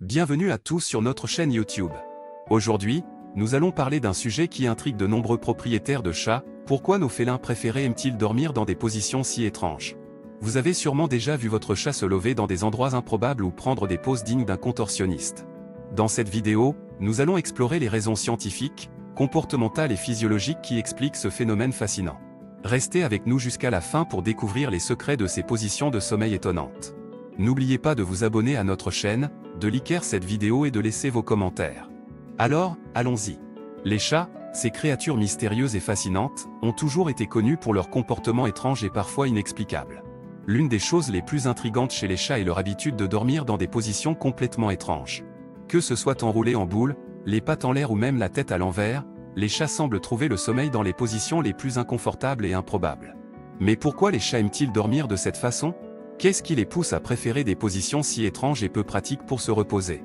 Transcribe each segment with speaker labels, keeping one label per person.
Speaker 1: Bienvenue à tous sur notre chaîne YouTube. Aujourd'hui, nous allons parler d'un sujet qui intrigue de nombreux propriétaires de chats. Pourquoi nos félins préférés aiment-ils dormir dans des positions si étranges? Vous avez sûrement déjà vu votre chat se lever dans des endroits improbables ou prendre des poses dignes d'un contorsionniste. Dans cette vidéo, nous allons explorer les raisons scientifiques, comportementales et physiologiques qui expliquent ce phénomène fascinant. Restez avec nous jusqu'à la fin pour découvrir les secrets de ces positions de sommeil étonnantes. N'oubliez pas de vous abonner à notre chaîne, de liker cette vidéo et de laisser vos commentaires. Alors, allons-y. Les chats, ces créatures mystérieuses et fascinantes, ont toujours été connues pour leur comportement étrange et parfois inexplicable. L'une des choses les plus intrigantes chez les chats est leur habitude de dormir dans des positions complètement étranges. Que ce soit enroulés en boule, les pattes en l'air ou même la tête à l'envers, les chats semblent trouver le sommeil dans les positions les plus inconfortables et improbables. Mais pourquoi les chats aiment-ils dormir de cette façon? Qu'est-ce qui les pousse à préférer des positions si étranges et peu pratiques pour se reposer?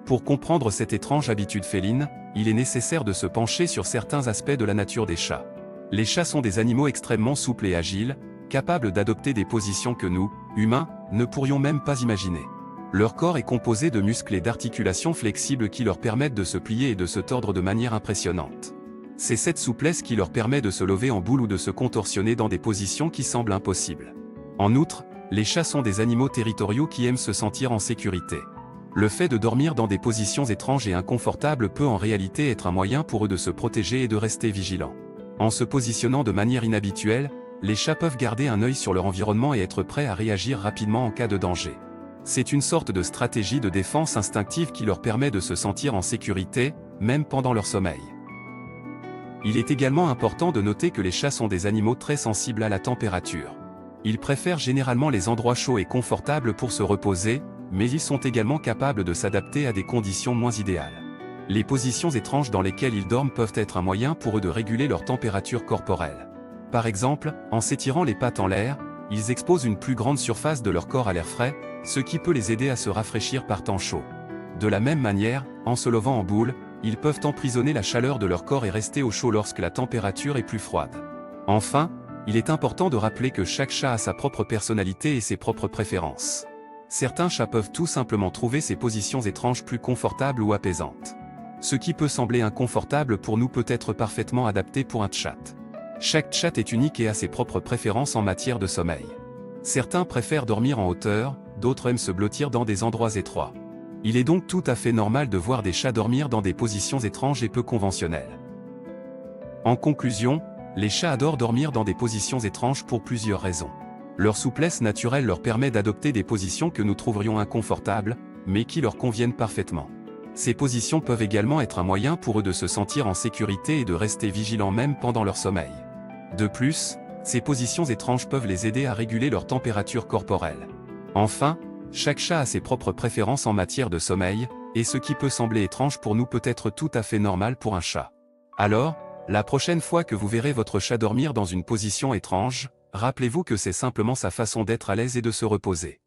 Speaker 1: Pour comprendre cette étrange habitude féline, il est nécessaire de se pencher sur certains aspects de la nature des chats. Les chats sont des animaux extrêmement souples et agiles, capables d'adopter des positions que nous, humains, ne pourrions même pas imaginer. Leur corps est composé de muscles et d'articulations flexibles qui leur permettent de se plier et de se tordre de manière impressionnante. C'est cette souplesse qui leur permet de se lever en boule ou de se contorsionner dans des positions qui semblent impossibles. En outre, les chats sont des animaux territoriaux qui aiment se sentir en sécurité. Le fait de dormir dans des positions étranges et inconfortables peut en réalité être un moyen pour eux de se protéger et de rester vigilants. En se positionnant de manière inhabituelle, les chats peuvent garder un œil sur leur environnement et être prêts à réagir rapidement en cas de danger. C'est une sorte de stratégie de défense instinctive qui leur permet de se sentir en sécurité, même pendant leur sommeil. Il est également important de noter que les chats sont des animaux très sensibles à la température. Ils préfèrent généralement les endroits chauds et confortables pour se reposer, mais ils sont également capables de s'adapter à des conditions moins idéales. Les positions étranges dans lesquelles ils dorment peuvent être un moyen pour eux de réguler leur température corporelle. Par exemple, en s'étirant les pattes en l'air, ils exposent une plus grande surface de leur corps à l'air frais, ce qui peut les aider à se rafraîchir par temps chaud. De la même manière, en se levant en boule, ils peuvent emprisonner la chaleur de leur corps et rester au chaud lorsque la température est plus froide. Enfin, il est important de rappeler que chaque chat a sa propre personnalité et ses propres préférences. Certains chats peuvent tout simplement trouver ces positions étranges plus confortables ou apaisantes. Ce qui peut sembler inconfortable pour nous peut être parfaitement adapté pour un chat. Chaque chat est unique et a ses propres préférences en matière de sommeil. Certains préfèrent dormir en hauteur, d'autres aiment se blottir dans des endroits étroits. Il est donc tout à fait normal de voir des chats dormir dans des positions étranges et peu conventionnelles. En conclusion, les chats adorent dormir dans des positions étranges pour plusieurs raisons. Leur souplesse naturelle leur permet d'adopter des positions que nous trouverions inconfortables, mais qui leur conviennent parfaitement. Ces positions peuvent également être un moyen pour eux de se sentir en sécurité et de rester vigilants même pendant leur sommeil. De plus, ces positions étranges peuvent les aider à réguler leur température corporelle. Enfin, chaque chat a ses propres préférences en matière de sommeil, et ce qui peut sembler étrange pour nous peut être tout à fait normal pour un chat. Alors, la prochaine fois que vous verrez votre chat dormir dans une position étrange, rappelez-vous que c'est simplement sa façon d'être à l'aise et de se reposer.